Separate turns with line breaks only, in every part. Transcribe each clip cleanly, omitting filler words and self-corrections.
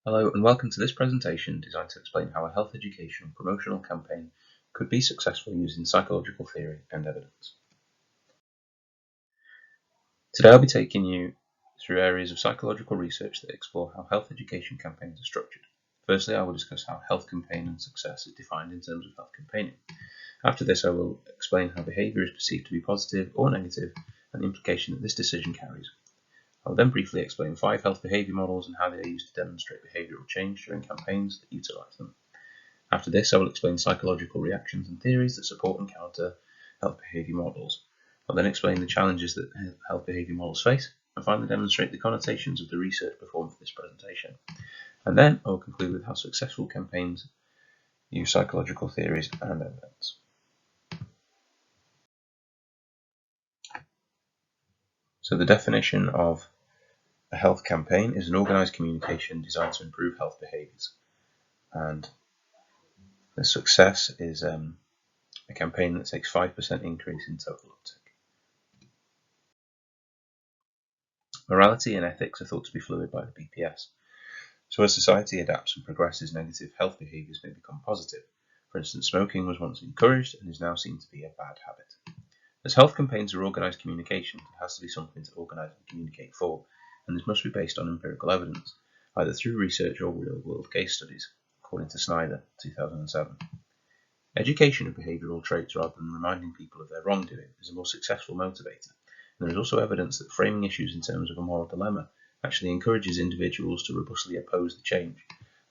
Hello and welcome to this presentation designed to explain how a health education promotional campaign could be successful using psychological theory and evidence. Today I'll be taking you through areas of psychological research that explore how health education campaigns are structured. Firstly, I will discuss how health campaign and success is defined in terms of health campaigning. After this, I will explain how behaviour is perceived to be positive or negative and the implication that this decision carries. I will then briefly explain 5 health behaviour models and how they are used to demonstrate behavioural change during campaigns that utilise them. After this, I will explain psychological reactions and theories that support and counter health behaviour models. I'll then explain the challenges that health behaviour models face, and finally demonstrate the connotations of the research performed for this presentation. And then I will conclude with how successful campaigns use psychological theories and evidence. So the definition of a health campaign is an organised communication designed to improve health behaviours. And the success is a campaign that takes 5% increase in total uptake. Morality and ethics are thought to be fluid by the BPS. So as society adapts and progresses, negative health behaviours may become positive. For instance, smoking was once encouraged and is now seen to be a bad habit. As health campaigns are organised communication, there has to be something to organise and communicate for, and this must be based on empirical evidence, either through research or real-world case studies, according to Snyder, 2007. Education of behavioural traits rather than reminding people of their wrongdoing is a more successful motivator, and there is also evidence that framing issues in terms of a moral dilemma actually encourages individuals to robustly oppose the change.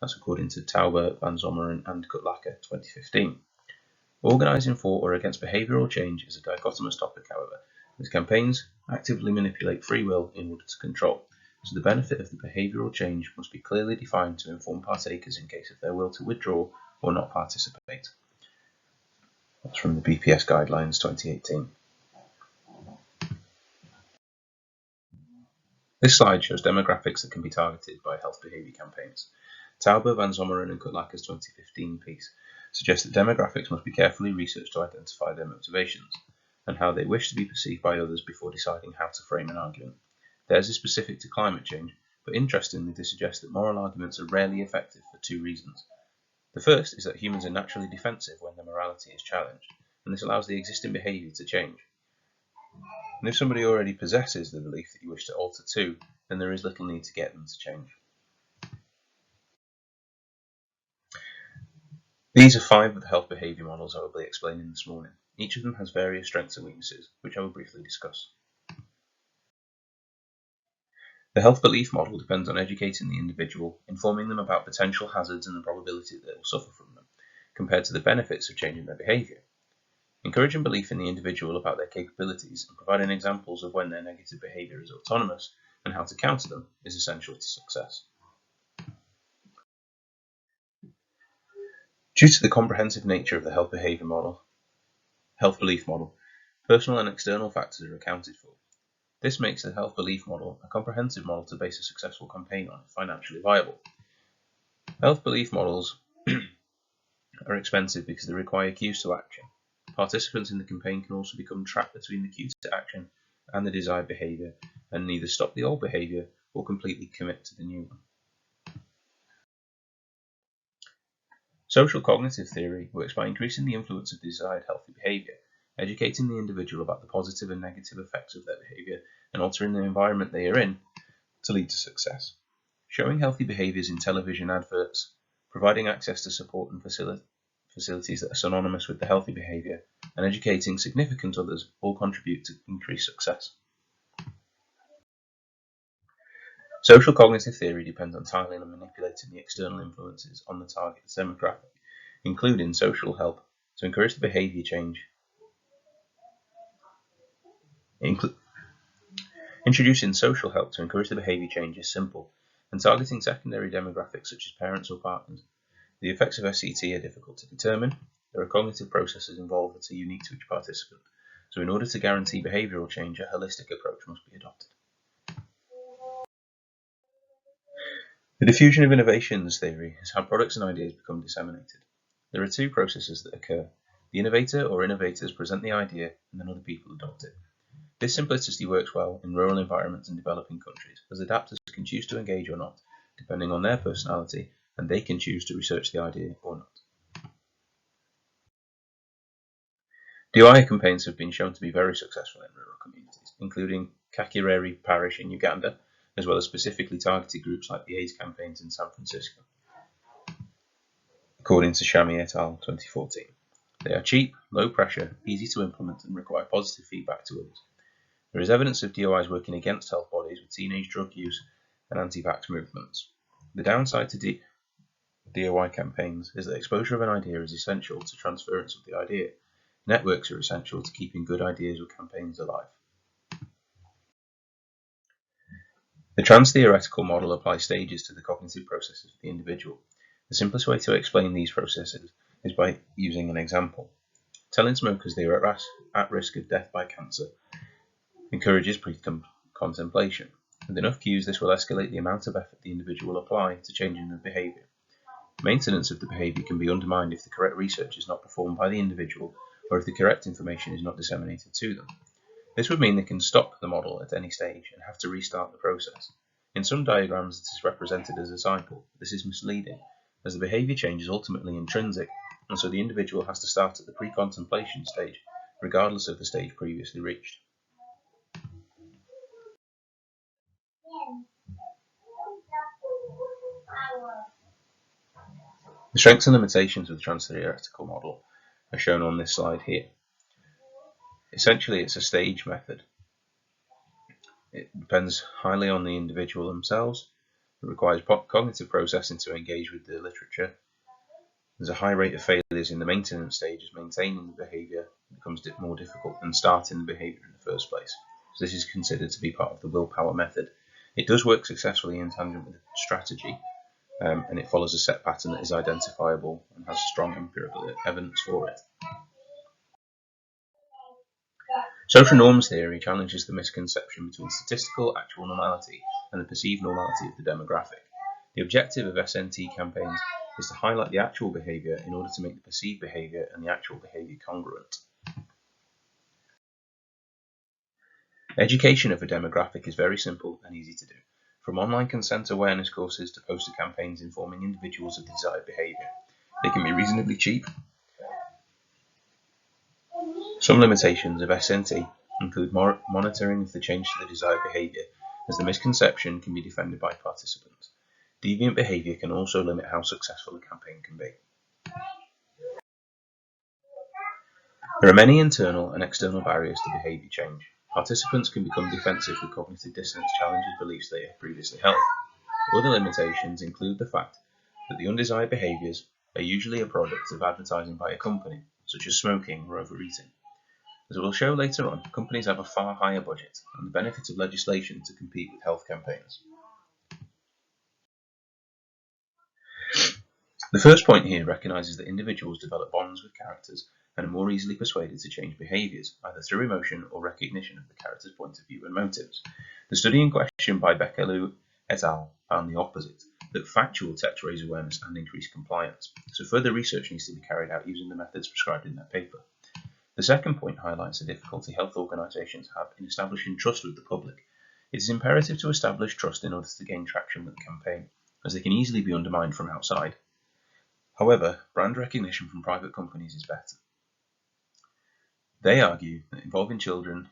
That's according to Tauber, Van Zommeren and Kutlacher, 2015. Organising for or against behavioural change is a dichotomous topic, however, as campaigns actively manipulate free will in order to control, so the benefit of the behavioural change must be clearly defined to inform partakers in case of their will to withdraw or not participate. That's from the BPS Guidelines 2018. This slide shows demographics that can be targeted by health behaviour campaigns. Tauber, Van Zommeren and Kutlacher's 2015 piece suggests that demographics must be carefully researched to identify their motivations and how they wish to be perceived by others before deciding how to frame an argument. Theirs is specific to climate change, but interestingly they suggest that moral arguments are rarely effective for 2 reasons. The first is that humans are naturally defensive when their morality is challenged, and this allows the existing behaviour to change. And if somebody already possesses the belief that you wish to alter too, then there is little need to get them to change. These are 5 of the health behaviour models I will be explaining this morning. Each of them has various strengths and weaknesses, which I will briefly discuss. The health belief model depends on educating the individual, informing them about potential hazards and the probability that they will suffer from them, compared to the benefits of changing their behaviour. Encouraging belief in the individual about their capabilities and providing examples of when their negative behaviour is autonomous and how to counter them is essential to success. Due to the comprehensive nature of the health belief model, personal and external factors are accounted for. This makes the health belief model a comprehensive model to base a successful campaign on, financially viable. Health belief models are expensive because they require cues to action. Participants in the campaign can also become trapped between the cue to action and the desired behaviour, and neither stop the old behaviour or completely commit to the new one. Social cognitive theory works by increasing the influence of desired healthy behaviour, educating the individual about the positive and negative effects of their behaviour, and altering the environment they are in to lead to success. Showing healthy behaviours in television adverts, providing access to support and facilities that are synonymous with the healthy behaviour, and educating significant others all contribute to increased success. Social cognitive theory depends entirely on manipulating the external influences on the target demographic, including social help, to encourage the behaviour change. Introducing social help to encourage the behaviour change is simple, and targeting secondary demographics such as parents or partners. The effects of SCT are difficult to determine. There are cognitive processes involved that are unique to each participant, so in order to guarantee behavioural change, a holistic approach must be adopted. The diffusion of innovations theory is how products and ideas become disseminated. There are 2 processes that occur. The innovator or innovators present the idea, and then other people adopt it. This simplicity works well in rural environments and developing countries, as adapters can choose to engage or not, depending on their personality, and they can choose to research the idea or not. DIY campaigns have been shown to be very successful in rural communities, including Kakireri Parish in Uganda, as well as specifically targeted groups like the AIDS campaigns in San Francisco, according to Shami et al. 2014. They are cheap, low pressure, easy to implement, and require positive feedback to others. There is evidence of DIYs working against health bodies with teenage drug use and anti-vax movements. The downside to DIY campaigns is that exposure of an idea is essential to transference of the idea. Networks are essential to keeping good ideas or campaigns alive. The trans-theoretical model applies stages to the cognitive processes of the individual. The simplest way to explain these processes is by using an example. Telling smokers they are at risk of death by cancer encourages pre-contemplation. With enough cues, this will escalate the amount of effort the individual will apply to changing the behaviour. Maintenance of the behaviour can be undermined if the correct research is not performed by the individual or if the correct information is not disseminated to them. This would mean they can stop the model at any stage and have to restart the process. In some diagrams it is represented as a cycle. This is misleading, as the behaviour change is ultimately intrinsic, and so the individual has to start at the pre-contemplation stage, regardless of the stage previously reached. The strengths and limitations of the trans-theoretical model are shown on this slide here. Essentially, it's a stage method. It depends highly on the individual themselves. It requires cognitive processing to engage with the literature. There's a high rate of failures in the maintenance stage, as maintaining the behaviour becomes more difficult than starting the behaviour in the first place. So this is considered to be part of the willpower method. It does work successfully in tandem with strategy, and it follows a set pattern that is identifiable and has strong empirical evidence for it. Social norms theory challenges the misconception between statistical actual normality and the perceived normality of the demographic. The objective of SNT campaigns is to highlight the actual behaviour in order to make the perceived behaviour and the actual behaviour congruent. Education of a demographic is very simple and easy to do. From online consent awareness courses to poster campaigns informing individuals of desired behaviour. They can be reasonably cheap. Some limitations of SNT include monitoring of the change to the desired behaviour, as the misconception can be defended by participants. Deviant behaviour can also limit how successful a campaign can be. There are many internal and external barriers to behaviour change. Participants can become defensive with cognitive dissonance challenges beliefs they have previously held. Other limitations include the fact that the undesired behaviours are usually a product of advertising by a company, such as smoking or overeating. As we'll show later on, companies have a far higher budget and the benefits of legislation to compete with health campaigns. The first point here recognises that individuals develop bonds with characters and are more easily persuaded to change behaviours, either through emotion or recognition of the character's point of view and motives. The study in question by Bekelu et al. Found the opposite, that factual text raise awareness and increase compliance, so further research needs to be carried out using the methods prescribed in that paper. The second point highlights the difficulty health organisations have in establishing trust with the public. It is imperative to establish trust in order to gain traction with the campaign, as they can easily be undermined from outside. However, brand recognition from private companies is better. They argue that involving children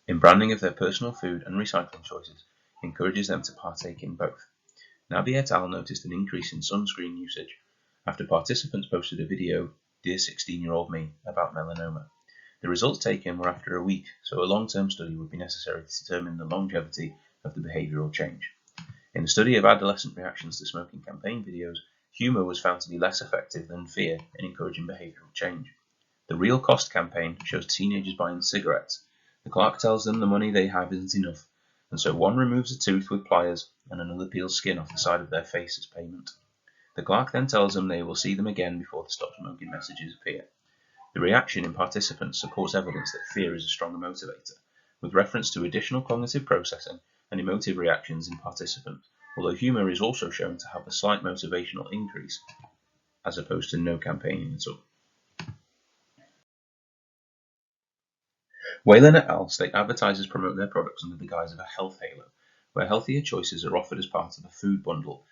in branding of their personal food and recycling choices encourages them to partake in both. Nabi et al. Noticed an increase in sunscreen usage after participants posted a video, "Dear 16-year-old me," about melanoma. The results taken were after a week, so a long-term study would be necessary to determine the longevity of the behavioural change. In the study of adolescent reactions to smoking campaign videos, humour was found to be less effective than fear in encouraging behavioural change. The Real Cost campaign shows teenagers buying cigarettes. The clerk tells them the money they have isn't enough, and so one removes a tooth with pliers and another peels skin off the side of their face as payment. The clerk then tells them they will see them again before the stop smoking messages appear. The reaction in participants supports evidence that fear is a stronger motivator, with reference to additional cognitive processing and emotive reactions in participants, although humour is also shown to have a slight motivational increase, as opposed to no campaigning at all. Whalen et al. State advertisers promote their products under the guise of a health halo, where healthier choices are offered as part of a food bundle,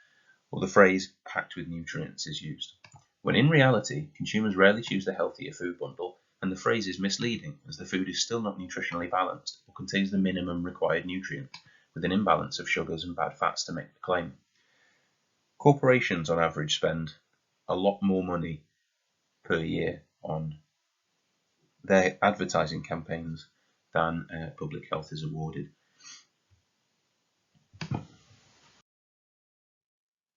or the phrase packed with nutrients is used. When in reality, consumers rarely choose the healthier food bundle, and the phrase is misleading as the food is still not nutritionally balanced or contains the minimum required nutrient, with an imbalance of sugars and bad fats to make the claim. Corporations on average spend a lot more money per year on their advertising campaigns than public health is awarded.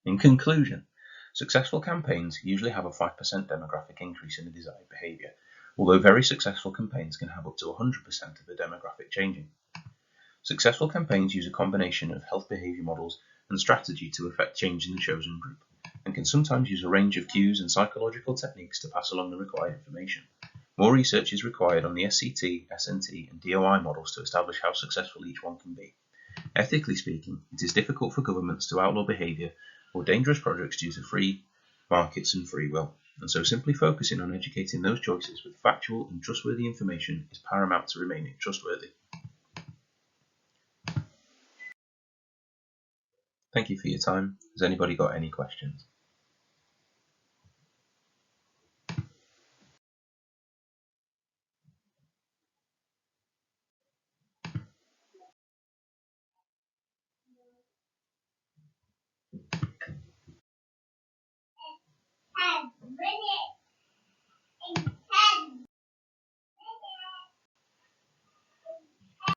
In conclusion, successful campaigns usually have a 5% demographic increase in the desired behaviour, although very successful campaigns can have up to 100% of the demographic changing. Successful campaigns use a combination of health behaviour models and strategy to effect change in the chosen group, and can sometimes use a range of cues and psychological techniques to pass along the required information. More research is required on the SCT, SNT, and DOI models to establish how successful each one can be. Ethically speaking, it is difficult for governments to outlaw behaviour or dangerous projects due to free markets and free will, and so simply focusing on educating those choices with factual and trustworthy information is paramount to remaining trustworthy. Thank you for your time. Has anybody got any questions?